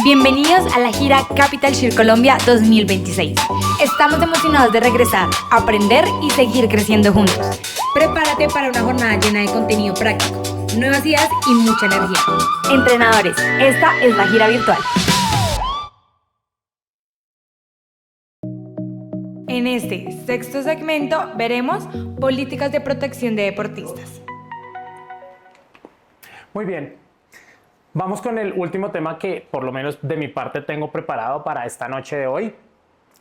Bienvenidos a la gira Capital Cheer Colombia 2026. Estamos emocionados de regresar, aprender y seguir creciendo juntos. Prepárate para una jornada llena de contenido práctico, nuevas ideas y mucha energía. Entrenadores, esta es la gira virtual. En este sexto segmento veremos políticas de protección de deportistas. Muy bien. Vamos con el último tema que por lo menos de mi parte tengo preparado para esta noche de hoy.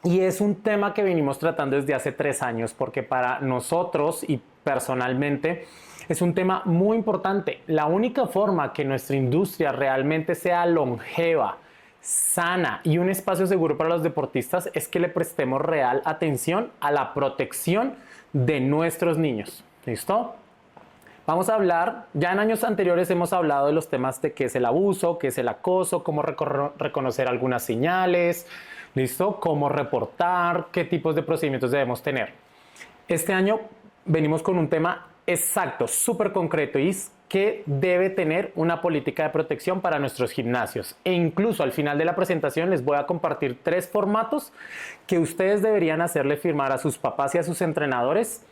Y es un tema que venimos tratando desde hace 3 años porque para nosotros y personalmente es un tema muy importante. La única forma que nuestra industria realmente sea longeva, sana y un espacio seguro para los deportistas es que le prestemos real atención a la protección de nuestros niños. ¿Listo? Vamos a hablar, ya en años anteriores hemos hablado de los temas de qué es el abuso, qué es el acoso, cómo reconocer algunas señales, ¿listo? Cómo reportar, qué tipos de procedimientos debemos tener. Este año venimos con un tema exacto, súper concreto, y es que debe tener una política de protección para nuestros gimnasios. E incluso al final de la presentación les voy a compartir 3 formatos que ustedes deberían hacerle firmar a sus papás y a sus entrenadores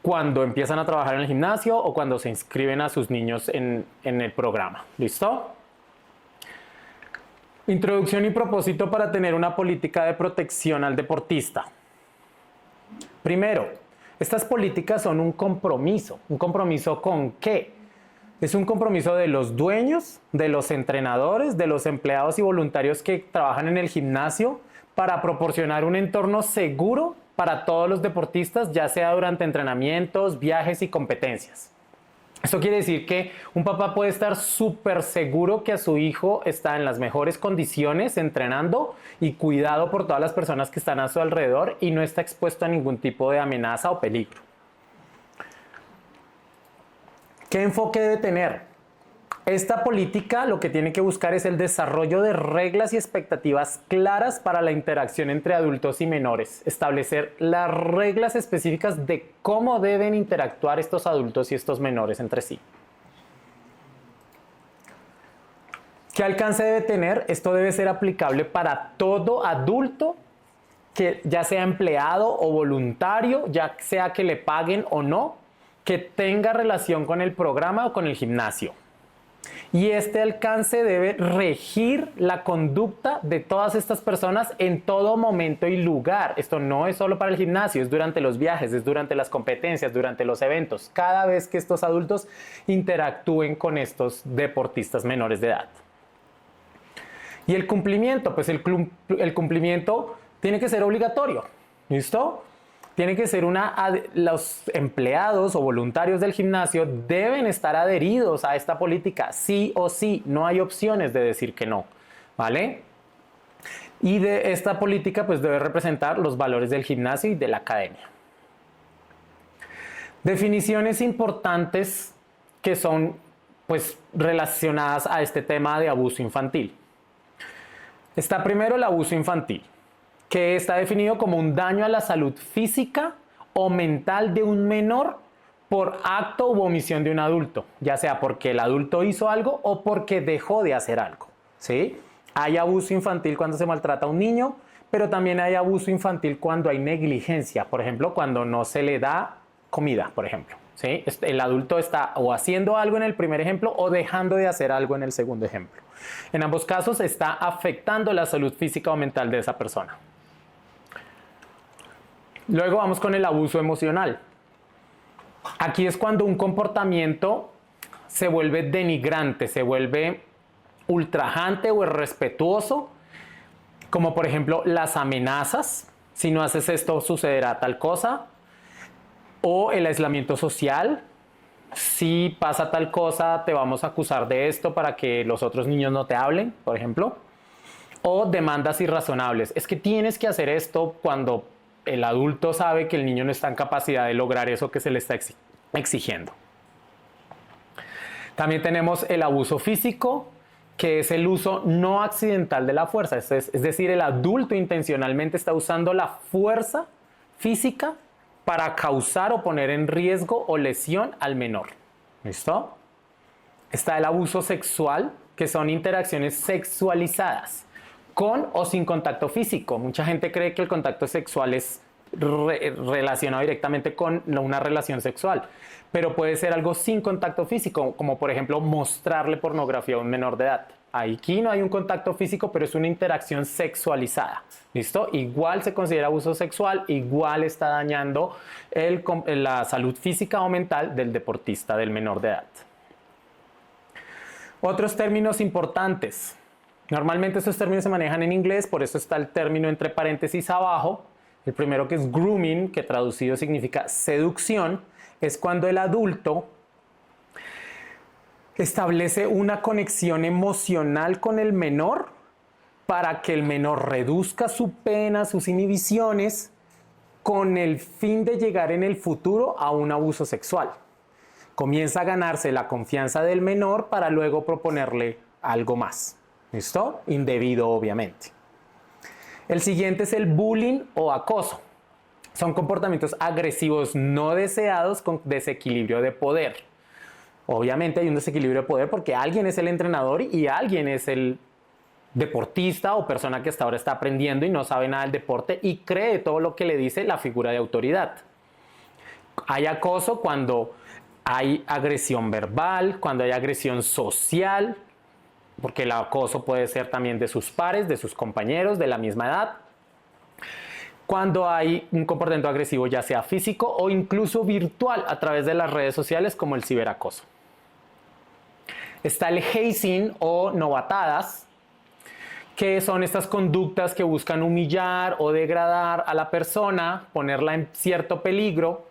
cuando empiezan a trabajar en el gimnasio o cuando se inscriben a sus niños en el programa. ¿Listo? Introducción y propósito para tener una política de protección al deportista. Primero, estas políticas son un compromiso. ¿Un compromiso con qué? Es un compromiso de los dueños, de los entrenadores, de los empleados y voluntarios que trabajan en el gimnasio para proporcionar un entorno seguro para todos los deportistas, ya sea durante entrenamientos, viajes y competencias. Esto quiere decir que un papá puede estar súper seguro que a su hijo está en las mejores condiciones entrenando y cuidado por todas las personas que están a su alrededor y no está expuesto a ningún tipo de amenaza o peligro. ¿Qué enfoque debe tener? Esta política lo que tiene que buscar es el desarrollo de reglas y expectativas claras para la interacción entre adultos y menores. Establecer las reglas específicas de cómo deben interactuar estos adultos y estos menores entre sí. ¿Qué alcance debe tener? Esto debe ser aplicable para todo adulto, que ya sea empleado o voluntario, ya sea que le paguen o no, que tenga relación con el programa o con el gimnasio. Y este alcance debe regir la conducta de todas estas personas en todo momento y lugar. Esto no es solo para el gimnasio, es durante los viajes, es durante las competencias, durante los eventos, cada vez que estos adultos interactúen con estos deportistas menores de edad. Y el cumplimiento, pues el cumplimiento tiene que ser obligatorio, ¿listo? Tiene que ser los empleados o voluntarios del gimnasio deben estar adheridos a esta política, sí o sí, no hay opciones de decir que no, ¿vale? Y de esta política pues debe representar los valores del gimnasio y de la academia. Definiciones importantes que son pues relacionadas a este tema de abuso infantil. Está primero el abuso infantil, que está definido como un daño a la salud física o mental de un menor por acto u omisión de un adulto, ya sea porque el adulto hizo algo o porque dejó de hacer algo, ¿sí? Hay abuso infantil cuando se maltrata a un niño, pero también hay abuso infantil cuando hay negligencia, por ejemplo, cuando no se le da comida, por ejemplo, ¿sí? El adulto está o haciendo algo en el primer ejemplo o dejando de hacer algo en el segundo ejemplo. En ambos casos está afectando la salud física o mental de esa persona. Luego vamos con el abuso emocional. Aquí es cuando un comportamiento se vuelve denigrante, se vuelve ultrajante o irrespetuoso, como por ejemplo las amenazas, si no haces esto sucederá tal cosa, o el aislamiento social, si pasa tal cosa te vamos a acusar de esto para que los otros niños no te hablen, por ejemplo, o demandas irrazonables. Es que tienes que hacer esto cuando el adulto sabe que el niño no está en capacidad de lograr eso que se le está exigiendo. También tenemos el abuso físico, que es el uso no accidental de la fuerza. Es decir, el adulto intencionalmente está usando la fuerza física para causar o poner en riesgo o lesión al menor. ¿Listo? Está el abuso sexual, que son interacciones sexualizadas, con o sin contacto físico. Mucha gente cree que el contacto sexual es relacionado directamente con una relación sexual, pero puede ser algo sin contacto físico, como por ejemplo mostrarle pornografía a un menor de edad. Aquí no hay un contacto físico, pero es una interacción sexualizada. ¿Listo? Igual se considera abuso sexual, igual está dañando la salud física o mental del deportista, del menor de edad. Otros términos importantes. Normalmente estos términos se manejan en inglés, por eso está el término entre paréntesis abajo. El primero, que es grooming, que traducido significa seducción, es cuando el adulto establece una conexión emocional con el menor para que el menor reduzca su pena, sus inhibiciones, con el fin de llegar en el futuro a un abuso sexual. Comienza a ganarse la confianza del menor para luego proponerle algo más. ¿Listo? Indebido, obviamente. El siguiente es el bullying o acoso. Son comportamientos agresivos no deseados con desequilibrio de poder. Obviamente hay un desequilibrio de poder porque alguien es el entrenador y alguien es el deportista o persona que hasta ahora está aprendiendo y no sabe nada del deporte y cree todo lo que le dice la figura de autoridad. Hay acoso cuando hay agresión verbal, cuando hay agresión social, porque el acoso puede ser también de sus pares, de sus compañeros de la misma edad. Cuando hay un comportamiento agresivo ya sea físico o incluso virtual a través de las redes sociales como el ciberacoso. Está el hazing o novatadas, que son estas conductas que buscan humillar o degradar a la persona, ponerla en cierto peligro,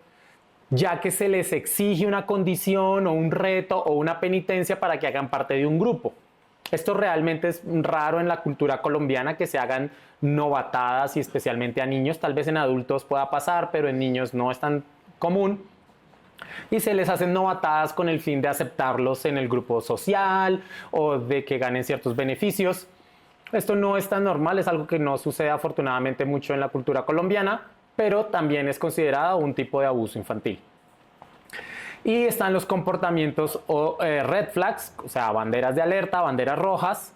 ya que se les exige una condición o un reto o una penitencia para que hagan parte de un grupo. Esto realmente es raro en la cultura colombiana, que se hagan novatadas y especialmente a niños. Tal vez en adultos pueda pasar, pero en niños no es tan común. Y se les hacen novatadas con el fin de aceptarlos en el grupo social o de que ganen ciertos beneficios. Esto no es tan normal, es algo que no sucede afortunadamente mucho en la cultura colombiana, pero también es considerado un tipo de abuso infantil. Y están los comportamientos o red flags, o sea, banderas de alerta, banderas rojas,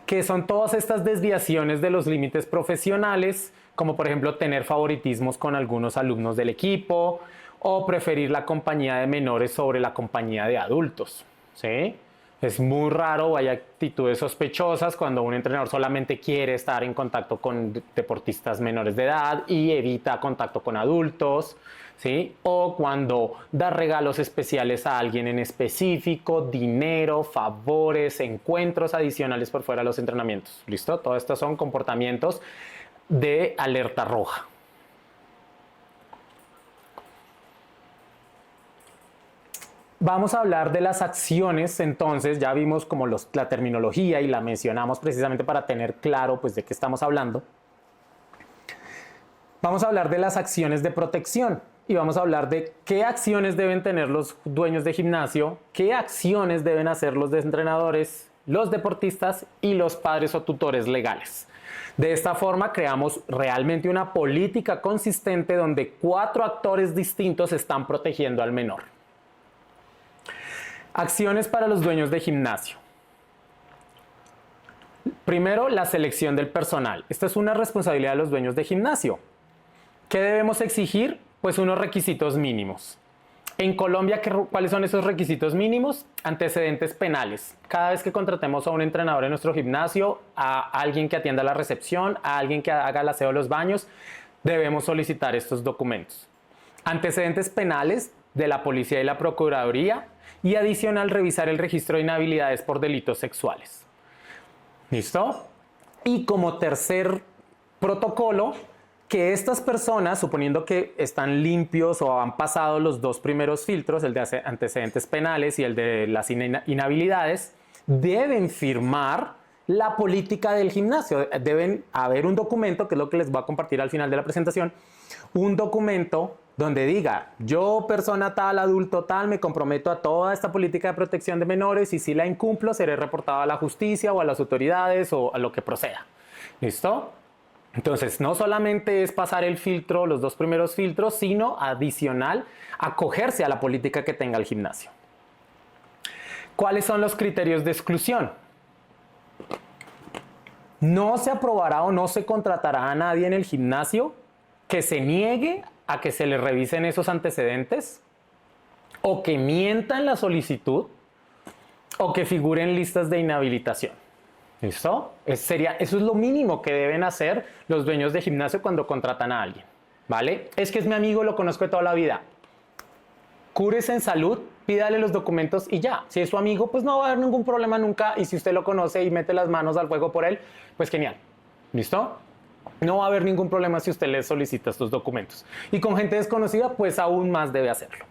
que son todas estas desviaciones de los límites profesionales, como por ejemplo tener favoritismos con algunos alumnos del equipo o preferir la compañía de menores sobre la compañía de adultos, ¿sí? Es muy raro o hay actitudes sospechosas cuando un entrenador solamente quiere estar en contacto con deportistas menores de edad y evita contacto con adultos, ¿sí? O cuando da regalos especiales a alguien en específico, dinero, favores, encuentros adicionales por fuera de los entrenamientos. ¿Listo? Todos estos son comportamientos de alerta roja. Vamos a hablar de las acciones, entonces ya vimos como la terminología y la mencionamos precisamente para tener claro pues de qué estamos hablando. Vamos a hablar de las acciones de protección y vamos a hablar de qué acciones deben tener los dueños de gimnasio, qué acciones deben hacer los entrenadores, los deportistas y los padres o tutores legales. De esta forma creamos realmente una política consistente donde 4 actores distintos están protegiendo al menor. Acciones para los dueños de gimnasio. Primero, la selección del personal. Esta es una responsabilidad de los dueños de gimnasio. ¿Qué debemos exigir? Pues unos requisitos mínimos. En Colombia, ¿cuáles son esos requisitos mínimos? Antecedentes penales. Cada vez que contratemos a un entrenador en nuestro gimnasio, a alguien que atienda la recepción, a alguien que haga el aseo de los baños, debemos solicitar estos documentos. Antecedentes penales de la policía y la procuraduría y adicional revisar el registro de inhabilidades por delitos sexuales. ¿Listo? Y como tercer protocolo, que estas personas, suponiendo que están limpios o han pasado los 2 primeros filtros, el de antecedentes penales y el de las inhabilidades, deben firmar la política del gimnasio. Deben haber un documento, que es lo que les voy a compartir al final de la presentación, un documento donde diga, yo persona tal, adulto tal, me comprometo a toda esta política de protección de menores y si la incumplo seré reportado a la justicia o a las autoridades o a lo que proceda. ¿Listo? Entonces, no solamente es pasar el filtro, los 2 primeros filtros, sino adicional, acogerse a la política que tenga el gimnasio. ¿Cuáles son los criterios de exclusión? No se aprobará o no se contratará a nadie en el gimnasio que se niegue a que se le revisen esos antecedentes, o que mienta en la solicitud, o que figure en listas de inhabilitación. ¿Listo? Eso es lo mínimo que deben hacer los dueños de gimnasio cuando contratan a alguien. ¿Vale? Es que es mi amigo, lo conozco de toda la vida. Cúrese en salud, pídale los documentos y ya. Si es su amigo, pues no va a haber ningún problema nunca. Y si usted lo conoce y mete las manos al fuego por él, pues genial. ¿Listo? No va a haber ningún problema si usted le solicita estos documentos. Y con gente desconocida, pues aún más debe hacerlo.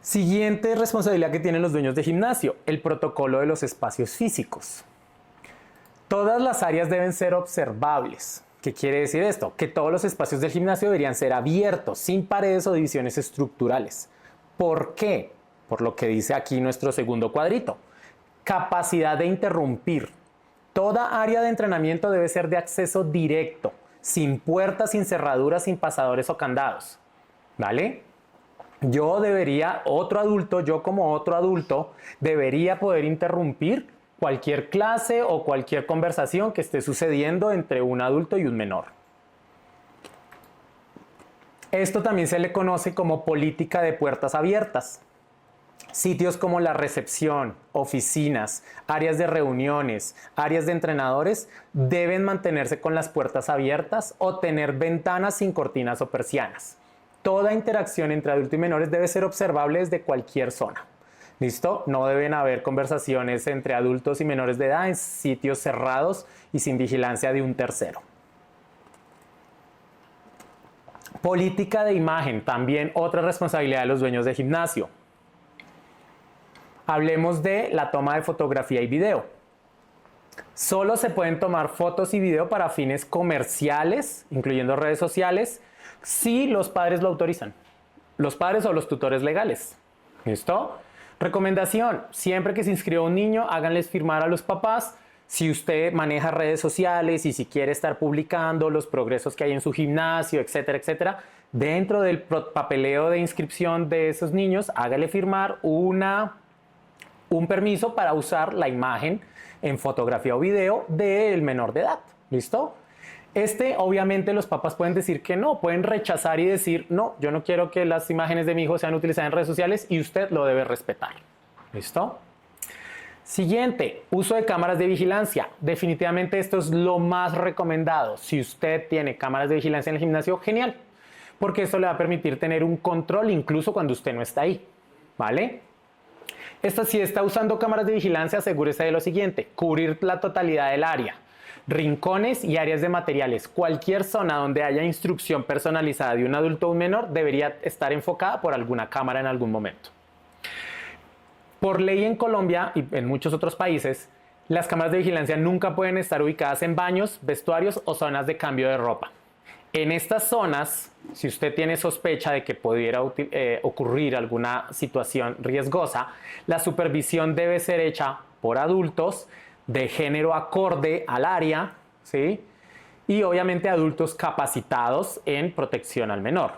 Siguiente responsabilidad que tienen los dueños de gimnasio, el protocolo de los espacios físicos. Todas las áreas deben ser observables. ¿Qué quiere decir esto? Que todos los espacios del gimnasio deberían ser abiertos, sin paredes o divisiones estructurales. ¿Por qué? Por lo que dice aquí nuestro segundo cuadrito. Capacidad de interrumpir. Toda área de entrenamiento debe ser de acceso directo, sin puertas, sin cerraduras, sin pasadores o candados. ¿Vale? Yo como otro adulto, debería poder interrumpir cualquier clase o cualquier conversación que esté sucediendo entre un adulto y un menor. Esto también se le conoce como política de puertas abiertas. Sitios como la recepción, oficinas, áreas de reuniones, áreas de entrenadores deben mantenerse con las puertas abiertas o tener ventanas sin cortinas o persianas. Toda interacción entre adultos y menores debe ser observable desde cualquier zona. ¿Listo? No deben haber conversaciones entre adultos y menores de edad en sitios cerrados y sin vigilancia de un tercero. Política de imagen, también otra responsabilidad de los dueños de gimnasio. Hablemos de la toma de fotografía y video. Solo se pueden tomar fotos y video para fines comerciales, incluyendo redes sociales, si los padres lo autorizan. Los padres o los tutores legales. ¿Listo? Recomendación, siempre que se inscriba un niño, háganles firmar a los papás si usted maneja redes sociales y si quiere estar publicando los progresos que hay en su gimnasio, etcétera, etcétera. Dentro del papeleo de inscripción de esos niños, hágale firmar un permiso para usar la imagen en fotografía o video del menor de edad. ¿Listo? Obviamente los papás pueden decir que no, pueden rechazar y decir, no, yo no quiero que las imágenes de mi hijo sean utilizadas en redes sociales y usted lo debe respetar. ¿Listo? Siguiente, uso de cámaras de vigilancia. Definitivamente esto es lo más recomendado. Si usted tiene cámaras de vigilancia en el gimnasio, genial, porque esto le va a permitir tener un control incluso cuando usted no está ahí. ¿Vale? Si está usando cámaras de vigilancia, asegúrese de lo siguiente: cubrir la totalidad del área, rincones y áreas de materiales. Cualquier zona donde haya instrucción personalizada de un adulto o un menor debería estar enfocada por alguna cámara en algún momento. Por ley en Colombia y en muchos otros países, las cámaras de vigilancia nunca pueden estar ubicadas en baños, vestuarios o zonas de cambio de ropa. En estas zonas, si usted tiene sospecha de que pudiera ocurrir alguna situación riesgosa, la supervisión debe ser hecha por adultos de género acorde al área, ¿sí? Y obviamente adultos capacitados en protección al menor.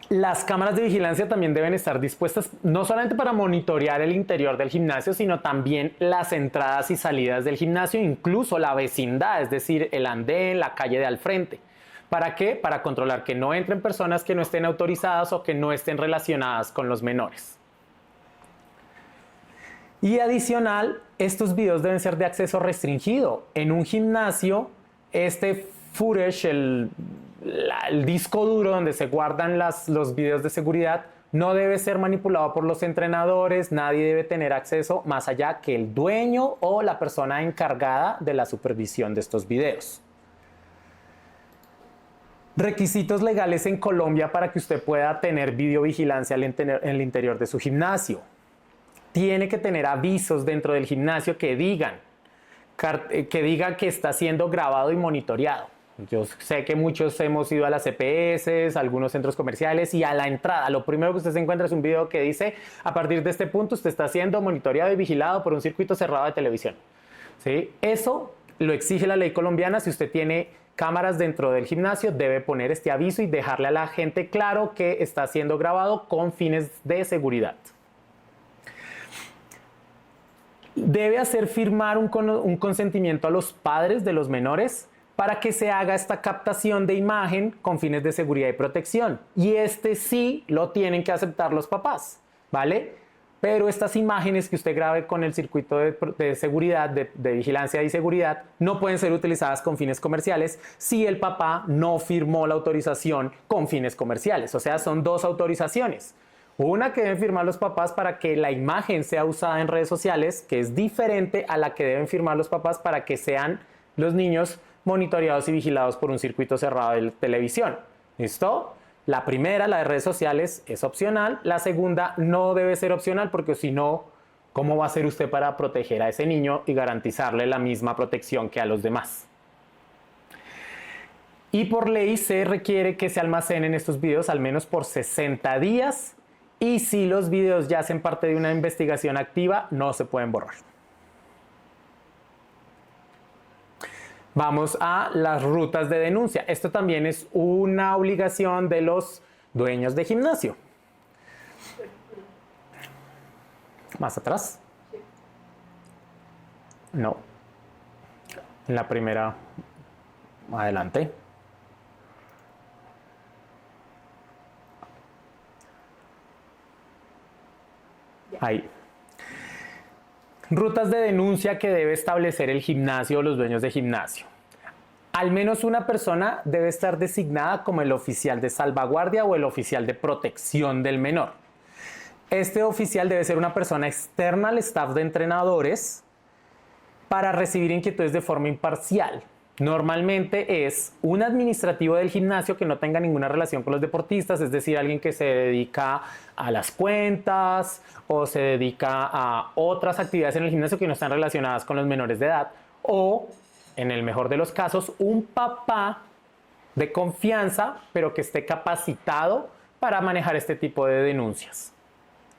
Las cámaras de vigilancia también deben estar dispuestas no solamente para monitorear el interior del gimnasio, sino también las entradas y salidas del gimnasio, incluso la vecindad, es decir, el andén, la calle de al frente. ¿Para qué? Para controlar que no entren personas que no estén autorizadas o que no estén relacionadas con los menores. Y adicional, estos videos deben ser de acceso restringido. En un gimnasio, este footage, el disco duro donde se guardan los videos de seguridad, no debe ser manipulado por los entrenadores, nadie debe tener acceso más allá que el dueño o la persona encargada de la supervisión de estos videos. Requisitos legales en Colombia para que usted pueda tener videovigilancia en el interior de su gimnasio. Tiene que tener avisos dentro del gimnasio que digan que está siendo grabado y monitoreado. Yo sé que muchos hemos ido a las EPS, a algunos centros comerciales, y a la entrada lo primero que usted se encuentra es un video que dice: a partir de este punto usted está siendo monitoreado y vigilado por un circuito cerrado de televisión. ¿Sí? Eso lo exige la ley colombiana si usted tiene cámaras dentro del gimnasio debe poner este aviso y dejarle a la gente claro que está siendo grabado con fines de seguridad. Debe hacer firmar un consentimiento a los padres de los menores para que se haga esta captación de imagen con fines de seguridad y protección. Y este sí lo tienen que aceptar los papás, ¿vale? Pero estas imágenes que usted grabe con el circuito de seguridad, de vigilancia y seguridad, no pueden ser utilizadas con fines comerciales si el papá no firmó la autorización con fines comerciales. O sea, son dos autorizaciones. Una que deben firmar los papás para que la imagen sea usada en redes sociales, que es diferente a la que deben firmar los papás para que sean los niños monitoreados y vigilados por un circuito cerrado de televisión. ¿Listo? La primera, la de redes sociales, es opcional. La segunda no debe ser opcional porque si no, ¿cómo va a hacer usted para proteger a ese niño y garantizarle la misma protección que a los demás? Y por ley se requiere que se almacenen estos videos al menos por 60 días y si los videos ya hacen parte de una investigación activa, no se pueden borrar. Vamos a las rutas de denuncia. Esto también es una obligación de los dueños de gimnasio. ¿Más atrás? No. En la primera, adelante. Ahí. Rutas de denuncia que debe establecer el gimnasio o los dueños de gimnasio. Al menos una persona debe estar designada como el oficial de salvaguardia o el oficial de protección del menor. Este oficial debe ser una persona externa al staff de entrenadores para recibir inquietudes de forma imparcial. Normalmente es un administrativo del gimnasio que no tenga ninguna relación con los deportistas, es decir, alguien que se dedica a las cuentas o se dedica a otras actividades en el gimnasio que no están relacionadas con los menores de edad, o, en el mejor de los casos, un papá de confianza, pero que esté capacitado para manejar este tipo de denuncias.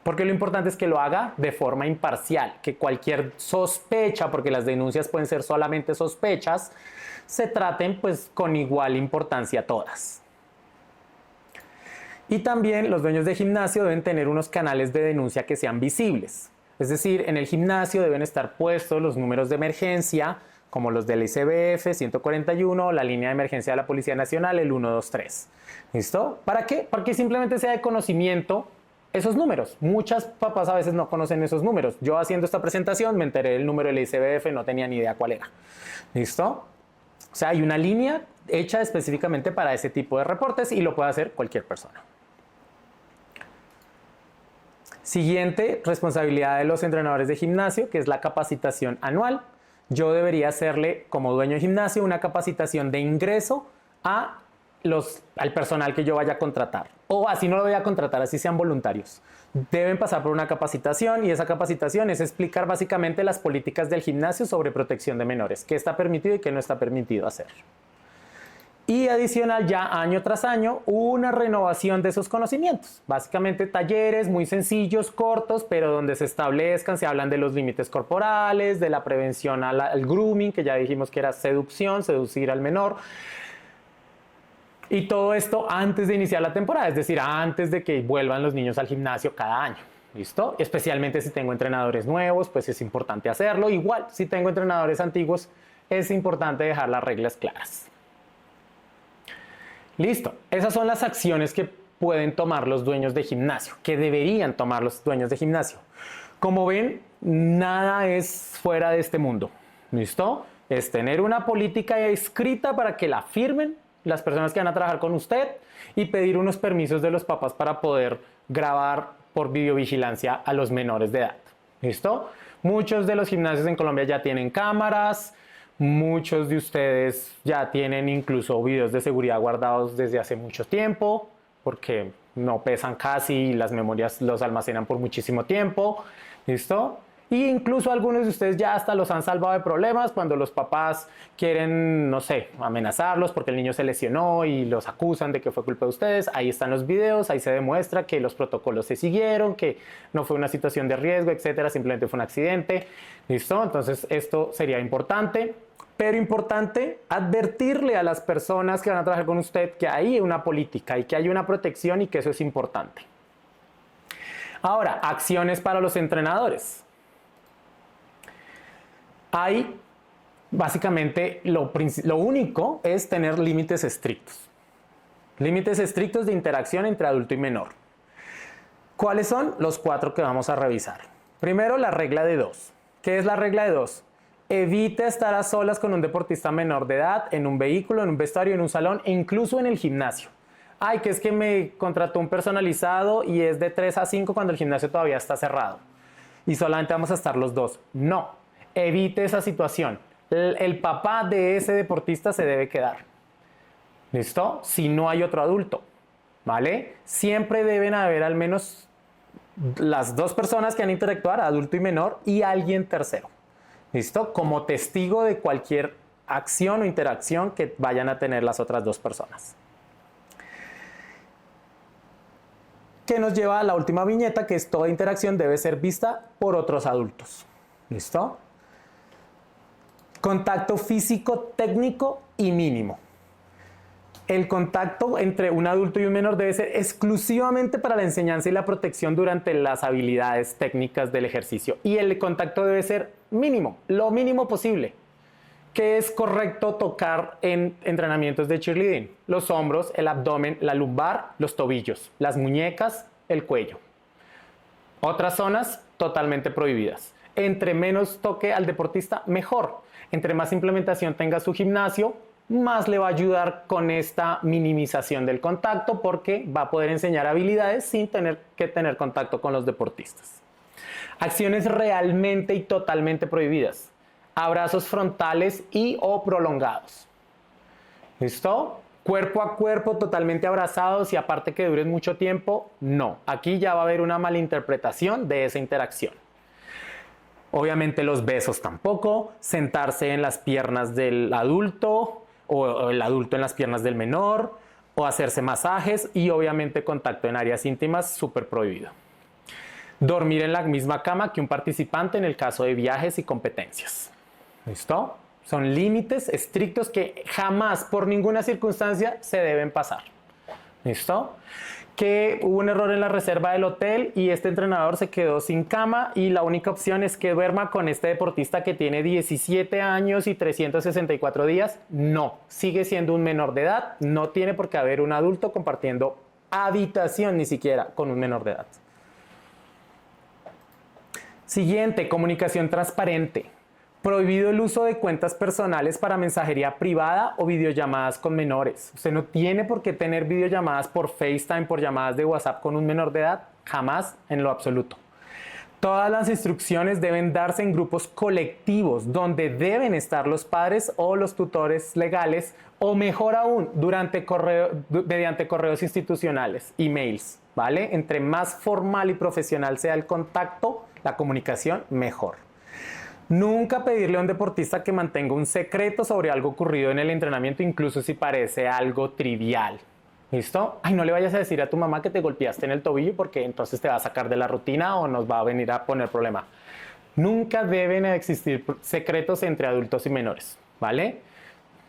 Porque lo importante es que lo haga de forma imparcial, que cualquier sospecha, porque las denuncias pueden ser solamente sospechas, se traten pues con igual importancia todas. Y también los dueños de gimnasio deben tener unos canales de denuncia que sean visibles. Es decir, en el gimnasio deben estar puestos los números de emergencia, como los del ICBF 141, la línea de emergencia de la Policía Nacional, el 123. ¿Listo? ¿Para qué? Porque simplemente sea de conocimiento esos números. Muchas papás a veces no conocen esos números. Yo haciendo esta presentación me enteré del número del ICBF, no tenía ni idea cuál era. ¿Listo? O sea, hay una línea hecha específicamente para ese tipo de reportes y lo puede hacer cualquier persona. Siguiente, responsabilidad de los entrenadores de gimnasio, que es la capacitación anual. Yo debería hacerle, como dueño de gimnasio, una capacitación de ingreso al personal que yo vaya a contratar. O así no lo voy a contratar, así sean voluntarios. Deben pasar por una capacitación y esa capacitación es explicar básicamente las políticas del gimnasio sobre protección de menores, qué está permitido y qué no está permitido hacer. Y adicional, ya año tras año, una renovación de esos conocimientos. Básicamente talleres muy sencillos, cortos, pero donde se establezcan, se hablan de los límites corporales, de la prevención al grooming, que ya dijimos que era seducción, seducir al menor. Y todo esto antes de iniciar la temporada, es decir, antes de que vuelvan los niños al gimnasio cada año. ¿Listo? Especialmente si tengo entrenadores nuevos, pues es importante hacerlo. Igual, si tengo entrenadores antiguos, es importante dejar las reglas claras. Listo. Esas son las acciones que pueden tomar los dueños de gimnasio, que deberían tomar los dueños de gimnasio. Como ven, nada es fuera de este mundo. ¿Listo? Es tener una política escrita para que la firmen las personas que van a trabajar con usted y pedir unos permisos de los papás para poder grabar por videovigilancia a los menores de edad. ¿Listo? Muchos de los gimnasios en Colombia ya tienen cámaras, muchos de ustedes ya tienen incluso videos de seguridad guardados desde hace mucho tiempo, porque no pesan casi y las memorias los almacenan por muchísimo tiempo. ¿Listo? Y incluso algunos de ustedes ya hasta los han salvado de problemas cuando los papás quieren, no sé, amenazarlos porque el niño se lesionó y los acusan de que fue culpa de ustedes. Ahí están los videos, ahí se demuestra que los protocolos se siguieron, que no fue una situación de riesgo, etcétera, simplemente fue un accidente. ¿Listo? Entonces esto sería importante. Pero importante advertirle a las personas que van a trabajar con usted que hay una política y que hay una protección y que eso es importante. Ahora, acciones para los entrenadores. Hay, básicamente, lo único es tener límites estrictos. Límites estrictos de interacción entre adulto y menor. ¿Cuáles son? Los 4 que vamos a revisar. Primero, la regla de 2. ¿Qué es la regla de 2? Evite estar a solas con un deportista menor de edad en un vehículo, en un vestuario, en un salón e incluso en el gimnasio. Ay, que es que me contrató un personalizado y es de 3 a 5 cuando el gimnasio todavía está cerrado. Y solamente vamos a estar los 2. No. Evite esa situación. El papá de ese deportista se debe quedar. ¿Listo? Si no hay otro adulto. ¿Vale? Siempre deben haber al menos las 2 personas que van a interactuar, adulto y menor, y alguien tercero. ¿Listo? Como testigo de cualquier acción o interacción que vayan a tener las otras 2 personas. Que nos lleva a la última viñeta, que es toda interacción debe ser vista por otros adultos. ¿Listo? Contacto físico, técnico y mínimo. El contacto entre un adulto y un menor debe ser exclusivamente para la enseñanza y la protección durante las habilidades técnicas del ejercicio. Y el contacto debe ser mínimo, lo mínimo posible. ¿Qué es correcto tocar en entrenamientos de cheerleading? Los hombros, el abdomen, la lumbar, los tobillos, las muñecas, el cuello. Otras zonas totalmente prohibidas. Entre menos toque al deportista, mejor. Entre más implementación tenga su gimnasio, más le va a ayudar con esta minimización del contacto porque va a poder enseñar habilidades sin tener que tener contacto con los deportistas. Acciones realmente y totalmente prohibidas. Abrazos frontales y o prolongados. ¿Listo? Cuerpo a cuerpo, totalmente abrazados y aparte que duren mucho tiempo, no. Aquí ya va a haber una malinterpretación de esa interacción. Obviamente los besos tampoco, sentarse en las piernas del adulto o el adulto en las piernas del menor o hacerse masajes y obviamente contacto en áreas íntimas, súper prohibido. Dormir en la misma cama que un participante en el caso de viajes y competencias. ¿Listo? Son límites estrictos que jamás, por ninguna circunstancia, se deben pasar. ¿Listo? Que hubo un error en la reserva del hotel y este entrenador se quedó sin cama y la única opción es que duerma con este deportista que tiene 17 años y 364 días. No, sigue siendo un menor de edad, no tiene por qué haber un adulto compartiendo habitación ni siquiera con un menor de edad. Siguiente, comunicación transparente. Prohibido el uso de cuentas personales para mensajería privada o videollamadas con menores. Usted no tiene por qué tener videollamadas por FaceTime, por llamadas de WhatsApp con un menor de edad. Jamás, en lo absoluto. Todas las instrucciones deben darse en grupos colectivos donde deben estar los padres o los tutores legales o mejor aún, mediante correos institucionales, emails, ¿vale? Entre más formal y profesional sea el contacto, la comunicación, mejor. Nunca pedirle a un deportista que mantenga un secreto sobre algo ocurrido en el entrenamiento, incluso si parece algo trivial. ¿Listo? Ay, no le vayas a decir a tu mamá que te golpeaste en el tobillo porque entonces te va a sacar de la rutina o nos va a venir a poner problema. Nunca deben existir secretos entre adultos y menores, ¿vale?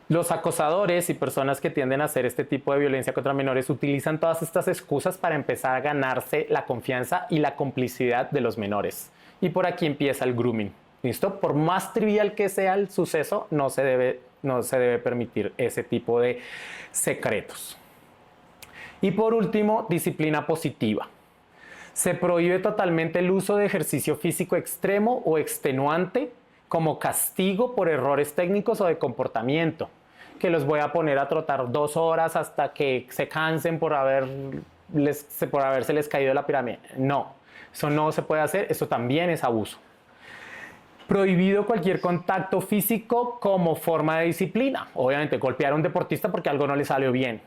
Los acosadores y personas que tienden a hacer este tipo de violencia contra menores utilizan todas estas excusas para empezar a ganarse la confianza y la complicidad de los menores. Y por aquí empieza el grooming. ¿Listo? Por más trivial que sea el suceso, no se debe permitir ese tipo de secretos. Y por último, disciplina positiva. Se prohíbe totalmente el uso de ejercicio físico extremo o extenuante como castigo por errores técnicos o de comportamiento, que los voy a poner a trotar 2 horas hasta que se cansen por habérseles caído la pirámide. No, eso no se puede hacer, eso también es abuso. Prohibido cualquier contacto físico como forma de disciplina. Obviamente, golpear a un deportista porque algo no le salió bien.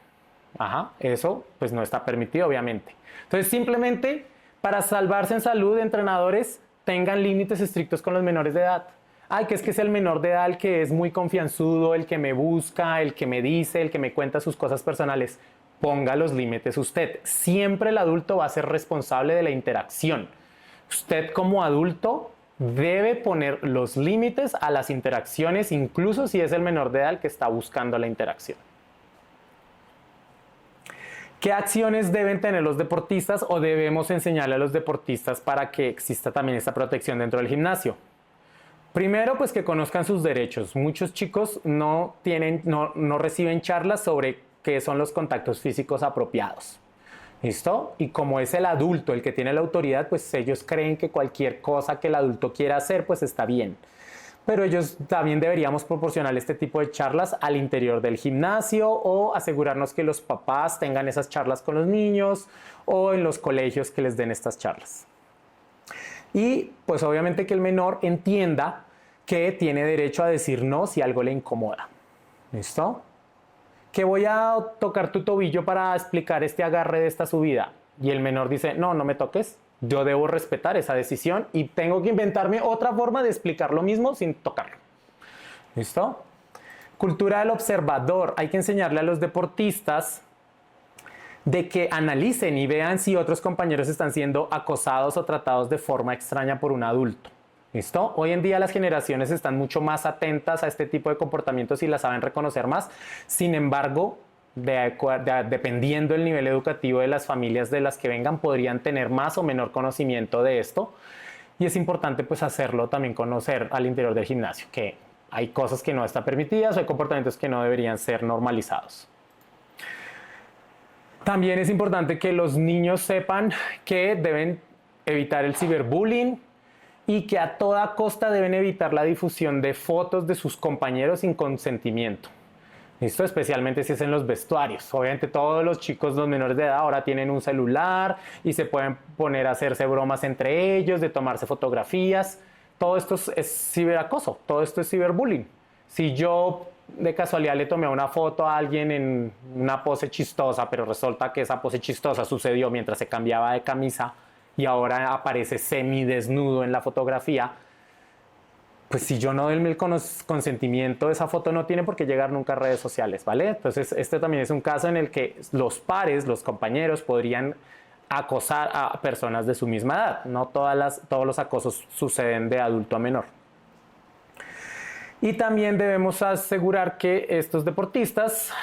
Ajá, eso pues no está permitido, obviamente. Entonces, simplemente para salvarse en salud, entrenadores, tengan límites estrictos con los menores de edad. Ay, que es el menor de edad el que es muy confianzudo, el que me busca, el que me dice, el que me cuenta sus cosas personales. Ponga los límites usted. Siempre el adulto va a ser responsable de la interacción. Usted como adulto debe poner los límites a las interacciones, incluso si es el menor de edad el que está buscando la interacción. ¿Qué acciones deben tener los deportistas o debemos enseñarle a los deportistas para que exista también esta protección dentro del gimnasio? Primero, pues que conozcan sus derechos. Muchos chicos no reciben charlas sobre qué son los contactos físicos apropiados. ¿Listo? Y como es el adulto el que tiene la autoridad, pues ellos creen que cualquier cosa que el adulto quiera hacer, pues está bien. Pero ellos también deberíamos proporcionar este tipo de charlas al interior del gimnasio o asegurarnos que los papás tengan esas charlas con los niños o en los colegios que les den estas charlas. Y pues obviamente que el menor entienda que tiene derecho a decir no si algo le incomoda. ¿Listo? Que voy a tocar tu tobillo para explicar este agarre de esta subida. Y el menor dice, no, no me toques. Yo debo respetar esa decisión y tengo que inventarme otra forma de explicar lo mismo sin tocarlo. ¿Listo? Cultura del observador. Hay que enseñarle a los deportistas de que analicen y vean si otros compañeros están siendo acosados o tratados de forma extraña por un adulto. ¿Listo? Hoy en día las generaciones están mucho más atentas a este tipo de comportamientos y las saben reconocer más. Sin embargo, dependiendo del nivel educativo de las familias de las que vengan, podrían tener más o menor conocimiento de esto. Y es importante pues hacerlo también conocer al interior del gimnasio, que hay cosas que no están permitidas o hay comportamientos que no deberían ser normalizados. También es importante que los niños sepan que deben evitar el ciberbullying y que a toda costa deben evitar la difusión de fotos de sus compañeros sin consentimiento. ¿Listo? Especialmente si es en los vestuarios. Obviamente todos los chicos, los menores de edad, ahora tienen un celular y se pueden poner a hacerse bromas entre ellos, de tomarse fotografías. Todo esto es ciberacoso, todo esto es ciberbullying. Si yo de casualidad le tomé una foto a alguien en una pose chistosa, pero resulta que esa pose chistosa sucedió mientras se cambiaba de camisa y ahora aparece semidesnudo en la fotografía, pues si yo no doy el consentimiento, esa foto no tiene por qué llegar nunca a redes sociales, ¿vale? Entonces, este también es un caso en el que los pares, los compañeros, podrían acosar a personas de su misma edad. No todos los acosos suceden de adulto a menor. Y también debemos asegurar que estos deportistas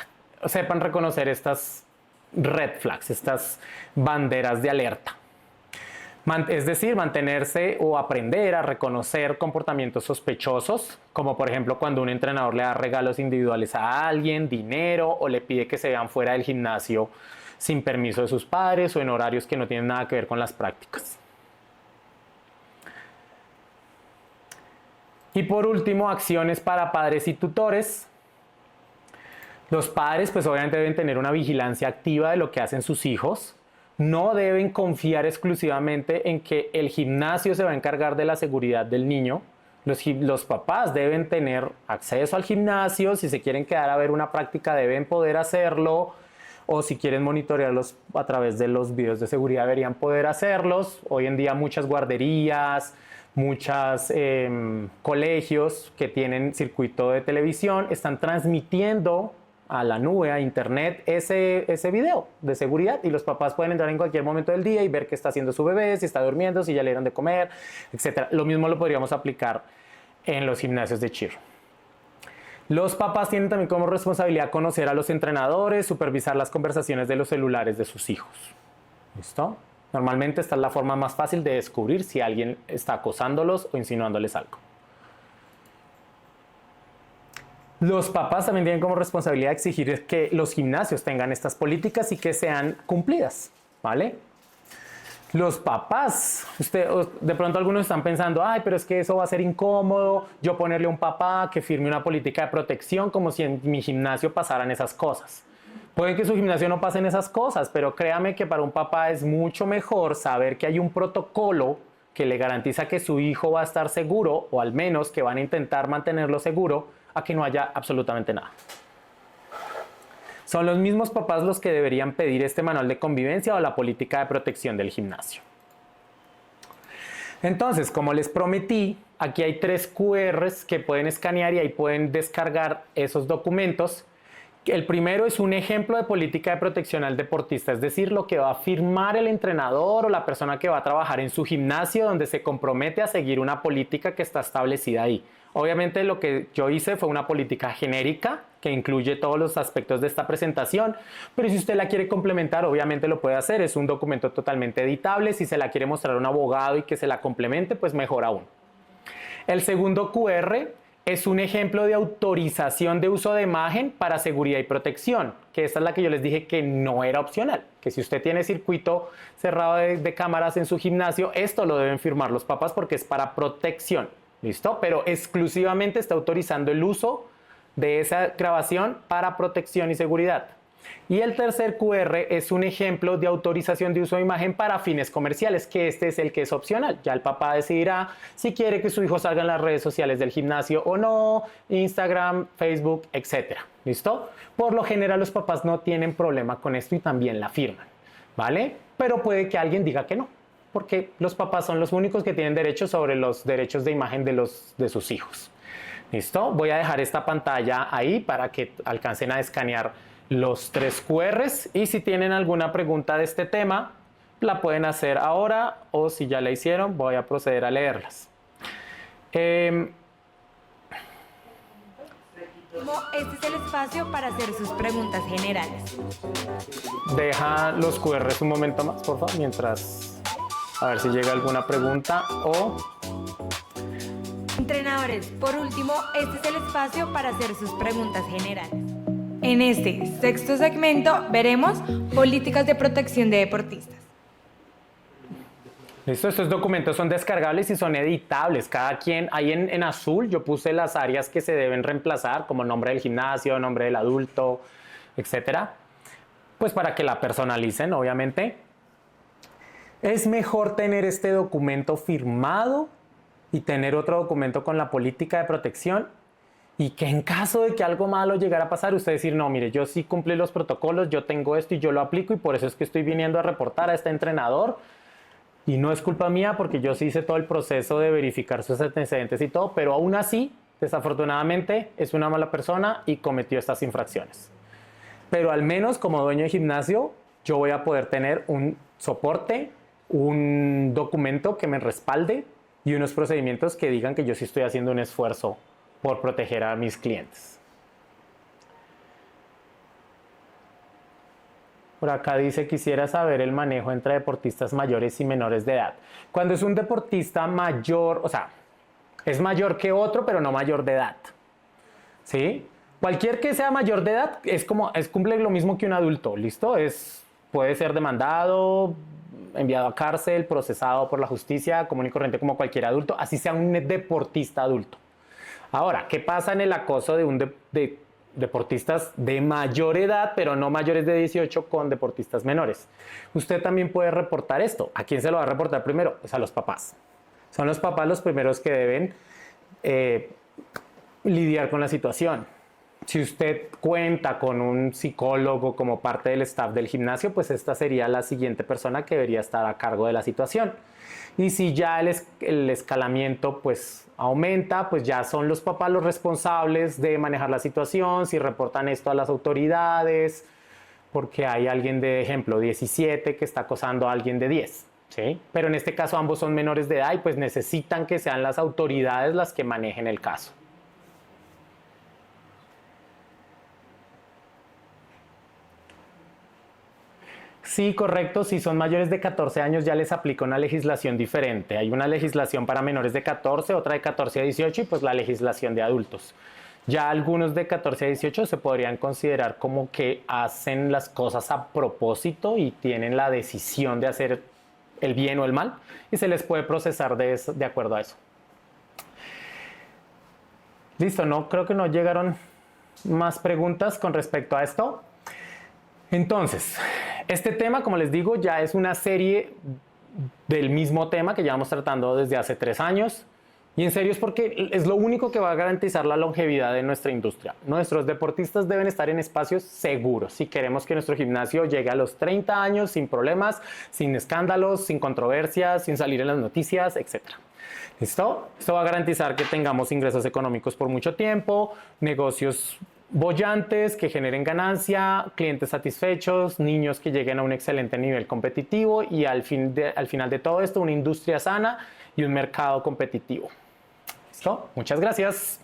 sepan reconocer estas red flags, estas banderas de alerta. Es decir, mantenerse o aprender a reconocer comportamientos sospechosos, como por ejemplo cuando un entrenador le da regalos individuales a alguien, dinero, o le pide que se vean fuera del gimnasio sin permiso de sus padres o en horarios que no tienen nada que ver con las prácticas. Y por último, acciones para padres y tutores. Los padres pues obviamente deben tener una vigilancia activa de lo que hacen sus hijos. No deben confiar exclusivamente en que el gimnasio se va a encargar de la seguridad del niño. Los papás deben tener acceso al gimnasio. Si se quieren quedar a ver una práctica deben poder hacerlo. O si quieren monitorearlos a través de los videos de seguridad deberían poder hacerlos. Hoy en día muchas guarderías, muchos colegios que tienen circuito de televisión están transmitiendo a la nube, a internet, ese video de seguridad y los papás pueden entrar en cualquier momento del día y ver qué está haciendo su bebé, si está durmiendo, si ya le dieron de comer, etc. Lo mismo lo podríamos aplicar en los gimnasios de cheer. Los papás tienen también como responsabilidad conocer a los entrenadores, supervisar las conversaciones de los celulares de sus hijos. ¿Listo? Normalmente esta es la forma más fácil de descubrir si alguien está acosándolos o insinuándoles algo. Los papás también tienen como responsabilidad exigir que los gimnasios tengan estas políticas y que sean cumplidas, ¿vale? Los papás, de pronto algunos están pensando, ay, pero es que eso va a ser incómodo, yo ponerle a un papá que firme una política de protección como si en mi gimnasio pasaran esas cosas. Puede que en su gimnasio no pasen esas cosas, pero créame que para un papá es mucho mejor saber que hay un protocolo que le garantiza que su hijo va a estar seguro, o al menos que van a intentar mantenerlo seguro, a que no haya absolutamente nada. Son los mismos papás los que deberían pedir este manual de convivencia o la política de protección del gimnasio. Entonces, como les prometí, aquí hay 3 QRs que pueden escanear y ahí pueden descargar esos documentos. El primero es un ejemplo de política de protección al deportista, es decir, lo que va a firmar el entrenador o la persona que va a trabajar en su gimnasio, donde se compromete a seguir una política que está establecida ahí. Obviamente lo que yo hice fue una política genérica que incluye todos los aspectos de esta presentación, pero si usted la quiere complementar, obviamente lo puede hacer. Es un documento totalmente editable. Si se la quiere mostrar a un abogado y que se la complemente, pues mejor aún. El segundo QR es un ejemplo de autorización de uso de imagen para seguridad y protección, que esta es la que yo les dije que no era opcional, que si usted tiene circuito cerrado de cámaras en su gimnasio, esto lo deben firmar los papás porque es para protección, ¿listo? Pero exclusivamente está autorizando el uso de esa grabación para protección y seguridad. Y el tercer QR es un ejemplo de autorización de uso de imagen para fines comerciales, que este es el que es opcional. Ya el papá decidirá si quiere que su hijo salga en las redes sociales del gimnasio o no, Instagram, Facebook, etc. ¿Listo? Por lo general los papás no tienen problema con esto y también la firman, ¿vale? Pero puede que alguien diga que no, porque los papás son los únicos que tienen derechos sobre los derechos de imagen de sus hijos. ¿Listo? Voy a dejar esta pantalla ahí para que alcancen a escanear los 3 QRs y si tienen alguna pregunta de este tema, la pueden hacer ahora o si ya la hicieron, voy a proceder a leerlas. Este es el espacio para hacer sus preguntas generales. Deja los QRs un momento más, por favor, mientras a ver si llega alguna pregunta o... Entrenadores, por último, este es el espacio para hacer sus preguntas generales. En este sexto segmento veremos políticas de protección de deportistas. Listo, estos documentos son descargables y son editables. Cada quien, ahí en azul yo puse las áreas que se deben reemplazar, como nombre del gimnasio, nombre del adulto, etcétera. Pues para que la personalicen, obviamente. Es mejor tener este documento firmado y tener otro documento con la política de protección y que en caso de que algo malo llegara a pasar, usted decir, no, mire, yo sí cumplí los protocolos, yo tengo esto y yo lo aplico y por eso es que estoy viniendo a reportar a este entrenador y no es culpa mía porque yo sí hice todo el proceso de verificar sus antecedentes y todo, pero aún así, desafortunadamente, es una mala persona y cometió estas infracciones. Pero al menos como dueño de gimnasio, yo voy a poder tener un soporte, un documento que me respalde y unos procedimientos que digan que yo sí estoy haciendo un esfuerzo por proteger a mis clientes. Por acá dice, quisiera saber el manejo entre deportistas mayores y menores de edad. Cuando es un deportista mayor, o sea, es mayor que otro, pero no mayor de edad. ¿Sí? Cualquier que sea mayor de edad cumple lo mismo que un adulto, ¿listo? Puede ser demandado, enviado a cárcel, procesado por la justicia, común y corriente como cualquier adulto, así sea un deportista adulto. Ahora, ¿qué pasa en el acoso de deportistas de mayor edad, pero no mayores de 18 con deportistas menores? Usted también puede reportar esto. ¿A quién se lo va a reportar primero? Pues a los papás. Son los papás los primeros que deben lidiar con la situación. Si usted cuenta con un psicólogo como parte del staff del gimnasio, pues esta sería la siguiente persona que debería estar a cargo de la situación. Y si ya el escalamiento pues aumenta, pues ya son los papás los responsables de manejar la situación, si reportan esto a las autoridades, porque hay alguien de ejemplo 17 que está acosando a alguien de 10. ¿Sí? Pero en este caso ambos son menores de edad y pues necesitan que sean las autoridades las que manejen el caso. Sí, correcto. Si son mayores de 14 años ya les aplica una legislación diferente. Hay una legislación para menores de 14, otra de 14 a 18 y pues la legislación de adultos. Ya algunos de 14 a 18 se podrían considerar como que hacen las cosas a propósito y tienen la decisión de hacer el bien o el mal y se les puede procesar de acuerdo a eso. Listo, no creo que no llegaron más preguntas con respecto a esto. Entonces, este tema, como les digo, ya es una serie del mismo tema que llevamos tratando desde hace 3 años. Y en serio es porque es lo único que va a garantizar la longevidad de nuestra industria. Nuestros deportistas deben estar en espacios seguros si queremos que nuestro gimnasio llegue a los 30 años sin problemas, sin escándalos, sin controversias, sin salir en las noticias, etc. ¿Listo? Esto va a garantizar que tengamos ingresos económicos por mucho tiempo, negocios bollantes que generen ganancia, clientes satisfechos, niños que lleguen a un excelente nivel competitivo y al final de todo esto una industria sana y un mercado competitivo. ¿Listo? Muchas gracias.